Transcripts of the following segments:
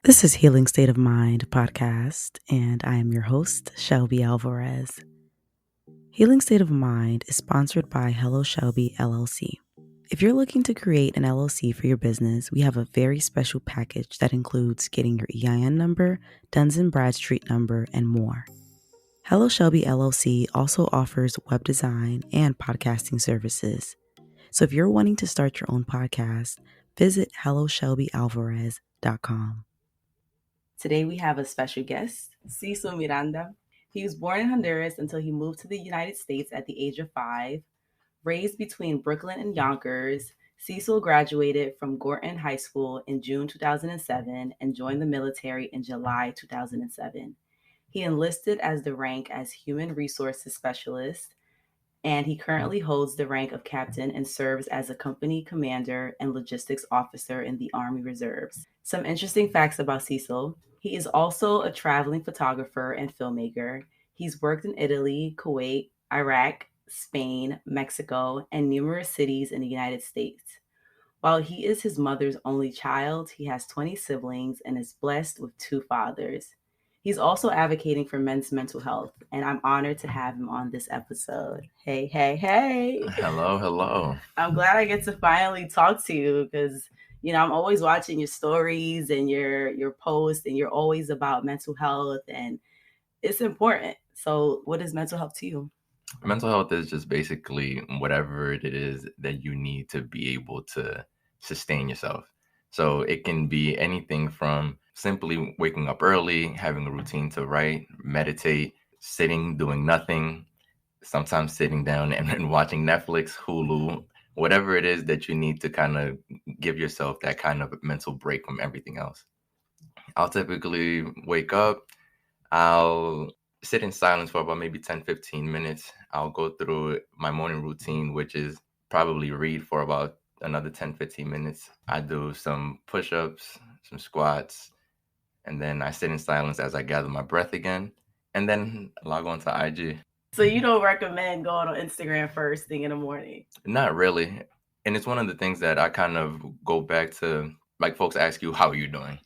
This is Healing State of Mind podcast, and I am your host, Shelby Alvarez. Healing State of Mind is sponsored by Hello Shelby LLC. If you're looking to create an LLC for your business, we have a very special package that includes getting your EIN number, Duns & Bradstreet number, and more. Hello Shelby LLC also offers web design and podcasting services. So if you're wanting to start your own podcast, visit helloshelbyalvarez.com. Today we have a special guest, Cesil Miranda. He was born in Honduras until he moved to the United States at the age of 5. Raised between Brooklyn and Yonkers, Cesil graduated from Gourmet High School in June 2007 and joined the military in July 2007. He enlisted as the rank as Human Resources Specialist, and he currently holds the rank of captain and serves as a company commander and logistics officer in the Army Reserves. Some interesting facts about Cesil. He is also a traveling photographer and filmmaker. He's worked in Italy, Kuwait, Iraq, Spain, Mexico, and numerous cities in the United States. While he is his mother's only child, he has 20 siblings and is blessed with 2 fathers. He's also advocating for men's mental health, and I'm honored to have him on this episode. Hey. Hello. I'm glad I get to finally talk to you because, I'm always watching your stories and your posts, and you're always about mental health, and it's important. So what is mental health to you? Mental health is just basically whatever it is that you need to be able to sustain yourself. So it can be anything from simply waking up early, having a routine to write, meditate, sitting, doing nothing, sometimes sitting down and watching Netflix, Hulu, whatever it is that you need to kind of give yourself that kind of mental break from everything else. I'll typically wake up, I'll sit in silence for about maybe 10-15 minutes. I'll go through my morning routine, which is probably read for about another 10-15 minutes. I do some push-ups, some squats, and then I sit in silence as I gather my breath again, and then log on to IG. So you don't recommend going on Instagram first thing in the morning? Not really. And it's one of the things that I kind of go back to, like folks ask you, how are you doing?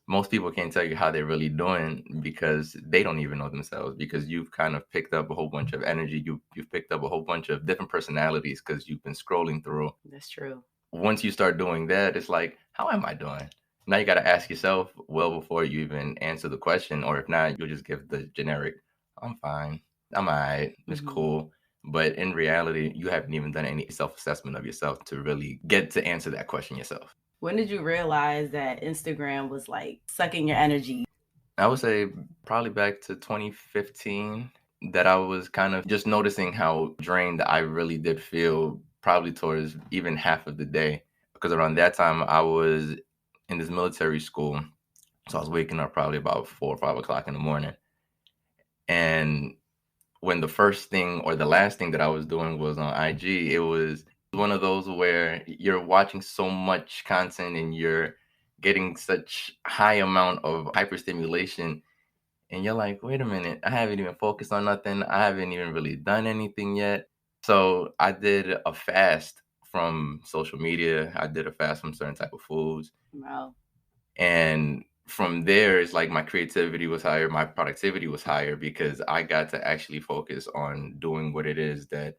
Most people can't tell you how they're really doing because they don't even know themselves, because you've kind of picked up a whole bunch of energy. You've picked up a whole bunch of different personalities because you've been scrolling through. That's true. Once you start doing that, it's like, how am I doing? Now you got to ask yourself well before you even answer the question, or if not, you'll just give the generic, I'm fine, I'm all right, it's cool. But in reality, you haven't even done any self-assessment of yourself to really get to answer that question yourself. When did you realize that Instagram was like sucking your energy? I would say probably back to 2015 that I was kind of just noticing how drained I really did feel, probably towards even half of the day. Because around that time, I was in this military school. So I was waking up probably about 4 or 5 o'clock in the morning. And when the first thing or the last thing that I was doing was on IG, it was one of those where you're watching so much content and you're getting such high amount of hyperstimulation, and you're like, wait a minute, I haven't even focused on nothing. I haven't even really done anything yet. So I did a fast from social media. I did a fast from certain type of foods. Wow. And from there, it's like my creativity was higher, my productivity was higher, because I got to actually focus on doing what it is that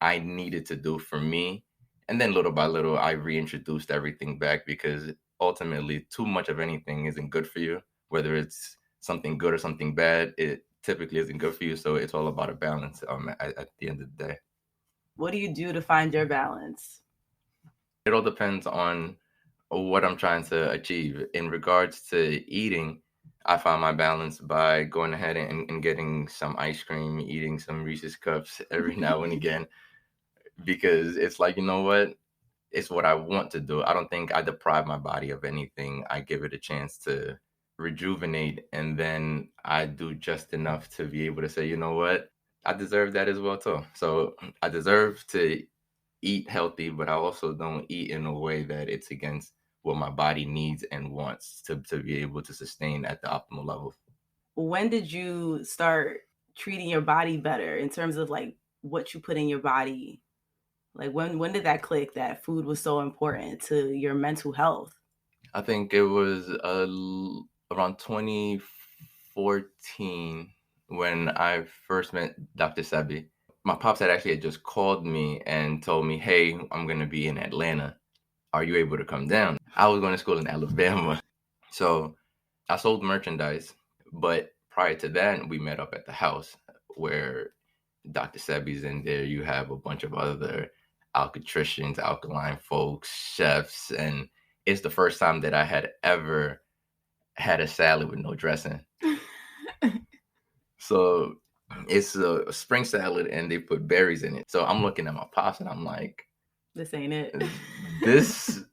I needed to do for me. And then little by little, I reintroduced everything back, because ultimately too much of anything isn't good for you. Whether it's something good or something bad, it typically isn't good for you. So it's all about a balance at the end of the day. What do you do to find your balance? It all depends on what I'm trying to achieve. In regards to eating, I find my balance by going ahead and getting some ice cream, eating some Reese's Cups every now and again, because it's like, you know what? It's what I want to do. I don't think I deprive my body of anything. I give it a chance to rejuvenate, and then I do just enough to be able to say, you know what? I deserve that as well too. So I deserve to eat healthy, but I also don't eat in a way that it's against what my body needs and wants to be able to sustain at the optimal level. When did you start treating your body better in terms of like what you put in your body? Like when did that click that food was so important to your mental health? I think it was around 2014 when I first met Dr. Sebi. My pops had just called me and told me, "Hey, I'm going to be in Atlanta. Are you able to come down?" I was going to school in Alabama. So I sold merchandise. But prior to that, we met up at the house where Dr. Sebi's in there. You have a bunch of other alcatricians, alkaline folks, chefs. And it's the first time that I had ever had a salad with no dressing. So it's a spring salad and they put berries in it. So I'm looking at my pops and I'm like, this ain't it. This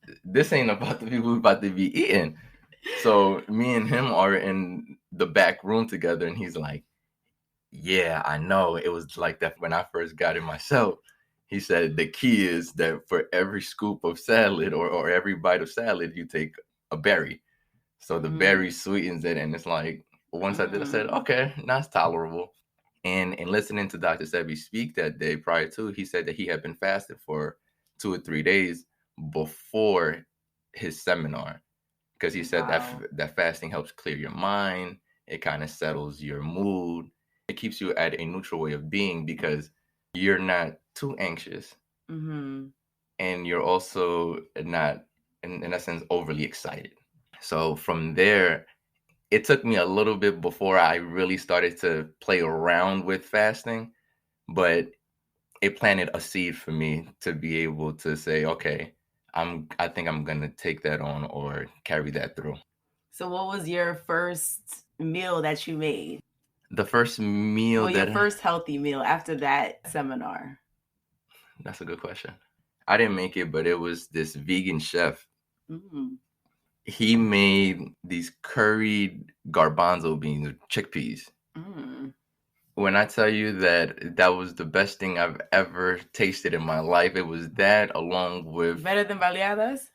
ain't about the people we're about to be eating. So me and him are in the back room together and he's like, yeah, I know. It was like that when I first got it myself. He said the key is that for every scoop of salad or every bite of salad, you take a berry. So the berry sweetens it. And it's like, once I did, I said, okay, that's tolerable. And in listening to Dr. Sebi speak that day prior to, he said that he had been fasted for 2 or 3 days before his seminar. Because he said that fasting helps clear your mind. It kind of settles your mood. It keeps you at a neutral way of being because you're not too anxious. And you're also not, in essence, overly excited. So from there, it took me a little bit before I really started to play around with fasting, but it planted a seed for me to be able to say, okay, I think I'm going to take that on or carry that through. So what was your first meal that you made? The first meal your first healthy meal after that seminar? That's a good question. I didn't make it, but it was this vegan chef. He made these curried garbanzo beans, chickpeas. When I tell you that was the best thing I've ever tasted in my life, it was that along with... Better than baleadas?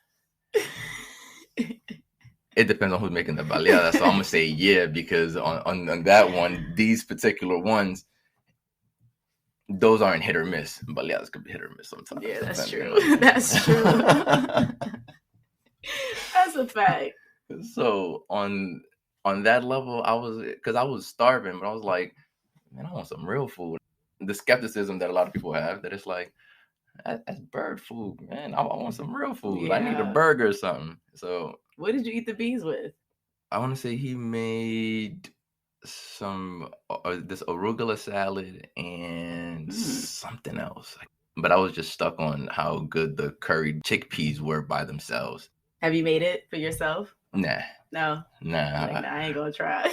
It depends on who's making the baleada. So I'm going to say yeah, because on that one, these particular ones, those aren't hit or miss. Baleadas could be hit or miss sometimes. Yeah, that's true. That's true. That's a fact. So on that level, I was starving, but I was like, man, I want some real food. The skepticism that a lot of people have, that it's like, that's bird food, man. I want some real food. Yeah. I need a burger or something. So what did you eat the beans with? I want to say he made some this arugula salad and something else. But I was just stuck on how good the curried chickpeas were by themselves. Have you made it for yourself? Nah. No? Nah. Like, I ain't gonna try.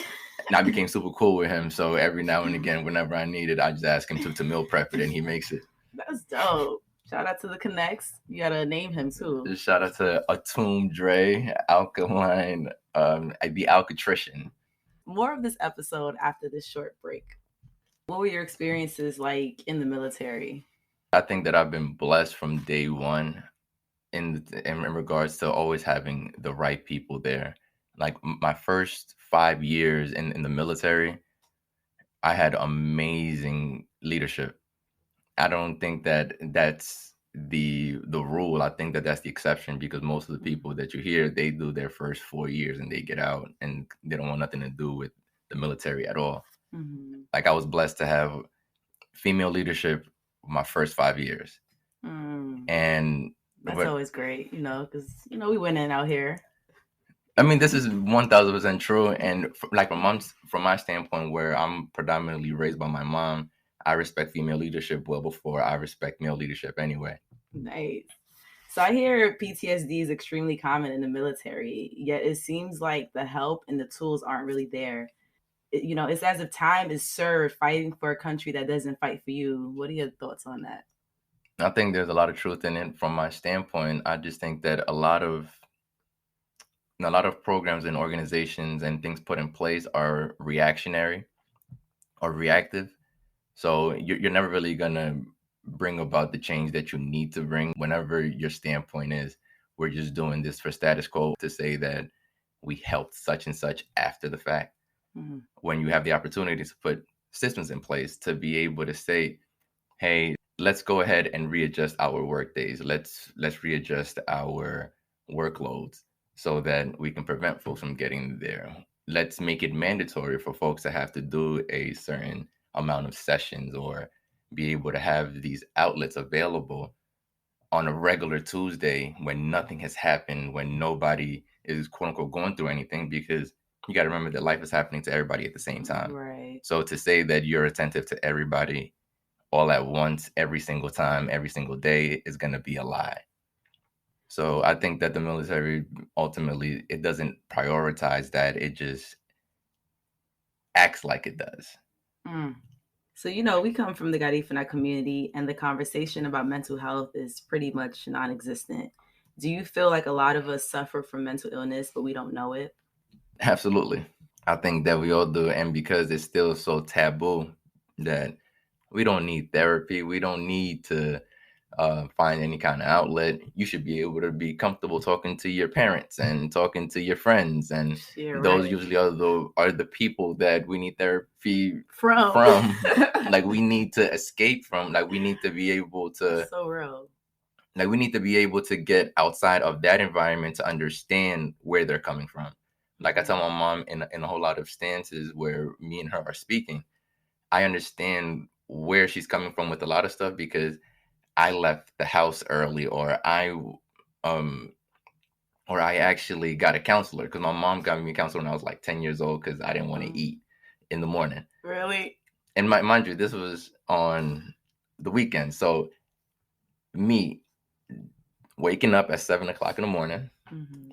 And I became super cool with him. So every now and again, whenever I need it, I just ask him to meal prep it and he makes it. That's dope. Shout out to the Connects. You gotta name him too. Shout out to Atum Dre, Alkaline, the Alcatrician. More of this episode after this short break. What were your experiences like in the military? I think that I've been blessed from day one in regards to always having the right people there. Like my first 5 years in the military, I had amazing leadership. I don't think that that's the rule. I think that that's the exception, because most of the people that you hear, they do their first 4 years and they get out and they don't want nothing to do with the military at all. Like I was blessed to have female leadership my first 5 years. And that's always great, because, we winning out here. I mean, this is 1000% true. And from my standpoint, where I'm predominantly raised by my mom, I respect female leadership well before I respect male leadership anyway. Nice. So I hear PTSD is extremely common in the military, yet it seems like the help and the tools aren't really there. It's as if time is served fighting for a country that doesn't fight for you. What are your thoughts on that? I think there's a lot of truth in it from my standpoint. I just think that a lot of programs and organizations and things put in place are reactionary or reactive. So you're never really going to bring about the change that you need to bring. Whenever your standpoint is, we're just doing this for status quo, to say that we helped such and such after the fact. When you have the opportunity to put systems in place to be able to say, hey, let's go ahead and readjust our work days. Let's readjust our workloads. so that we can prevent folks from getting there. Let's make it mandatory for folks to have to do a certain amount of sessions or be able to have these outlets available on a regular Tuesday when nothing has happened, when nobody is quote unquote going through anything, because you got to remember that life is happening to everybody at the same time. Right. So to say that you're attentive to everybody all at once, every single time, every single day is going to be a lie. So I think that the military ultimately, it doesn't prioritize that. It just acts like it does. So, we come from the Garifuna community, and the conversation about mental health is pretty much non-existent. Do you feel like a lot of us suffer from mental illness, but we don't know it? Absolutely. I think that we all do. And because it's still so taboo that we don't need therapy, we don't need to find any kind of outlet. You should be able to be comfortable talking to your parents and talking to your friends, and those usually are the people that we need therapy from. Like we need to escape from. Like we need to be able to. So real. Like we need to be able to get outside of that environment to understand where they're coming from. Like I tell my mom in a whole lot of stances where me and her are speaking, I understand where she's coming from with a lot of stuff because I left the house early, or I actually got a counselor because my mom got me a counselor when I was like 10 years old because I didn't want to eat in the morning. Really? And mind you, this was on the weekend. So me waking up at 7 o'clock in the morning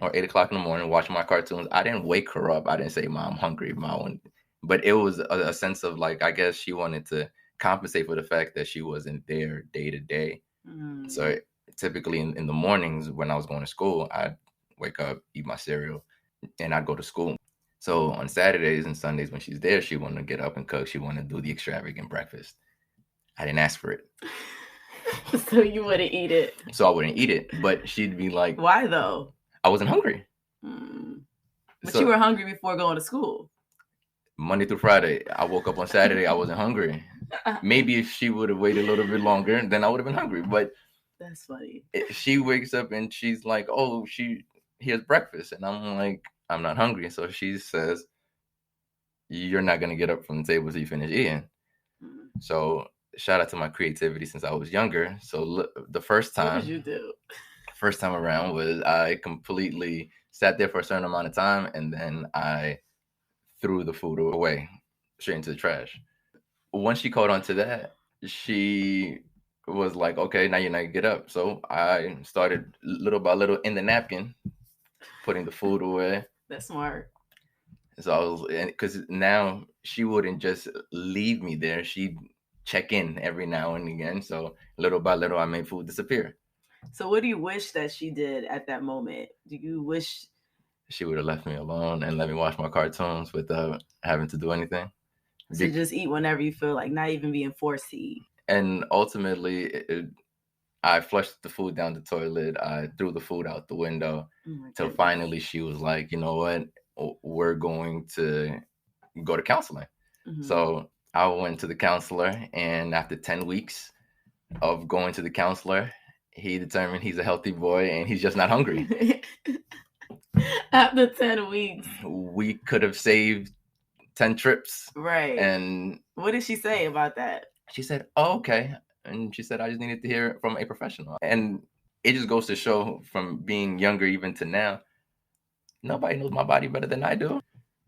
or 8 o'clock in the morning, watching my cartoons, I didn't wake her up. I didn't say, Mom, I'm hungry, Mom. But it was a sense of like, I guess she wanted to compensate for the fact that she wasn't there day to day. So typically in the mornings when I was going to school, I'd wake up, eat my cereal, and I'd go to school. So on Saturdays and Sundays when she's there, she wanted to get up and cook. She wanted to do the extravagant breakfast. I didn't ask for it. So you wouldn't eat it? So I wouldn't eat it, but she'd be like... Why though? I wasn't hungry. But you were hungry before going to school. Monday through Friday. I woke up on Saturday, I wasn't hungry. Maybe if she would have waited a little bit longer, then I would have been hungry. But that's funny. She wakes up and she's like, oh, here's breakfast. And I'm like, I'm not hungry. So she says, you're not going to get up from the table till you finish eating. So shout out to my creativity since I was younger. So the first time... What did you do? First time around was I completely sat there for a certain amount of time and then I threw the food away straight into the trash. Once she caught on to that, she was like, okay, now you're not gonna get up. So I started little by little in the napkin, putting the food away. That's smart. So I was, because now she wouldn't just leave me there. She'd check in every now and again. So little by little, I made food disappear. So what do you wish that she did at that moment? Do you wish she would have left me alone and let me watch my cartoons without having to do anything? So just eat whenever you feel like, not even being forced to eat. And ultimately, I flushed the food down the toilet. I threw the food out the window till finally she was like, you know what? We're going to go to counseling. So I went to the counselor, and after 10 weeks of going to the counselor, he determined he's a healthy boy and he's just not hungry. After 10 weeks. We could have saved 10 trips. Right. And what did she say about that? She said, oh, okay. And she said, I just needed to hear it from a professional. And it just goes to show, from being younger even to now, nobody knows my body better than I do.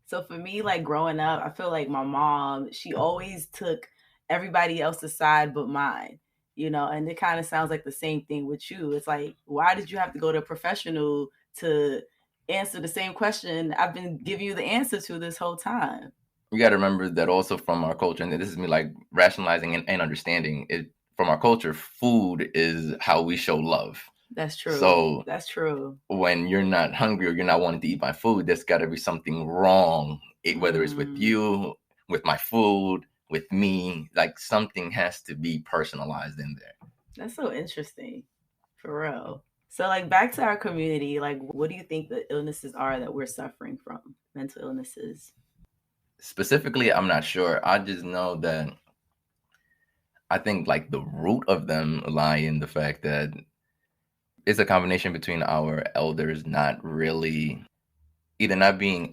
So for me, like growing up, I feel like my mom, she always took everybody else's side but mine. And it kind of sounds like the same thing with you. It's like, why did you have to go to a professional to answer the same question I've been giving you the answer to this whole time? You got to remember that also from our culture, and this is me like rationalizing and understanding it from our culture, food is how we show love. That's true. So that's true. When you're not hungry or you're not wanting to eat my food, there's got to be something wrong, whether it's with you, with my food, with me. Like something has to be personalized in there. That's so interesting. For real. So like back to our community, like what do you think the illnesses are that we're suffering from? Mental illnesses? Specifically, I'm not sure. I just know that I think like the root of them lie in the fact that it's a combination between our elders not really either not being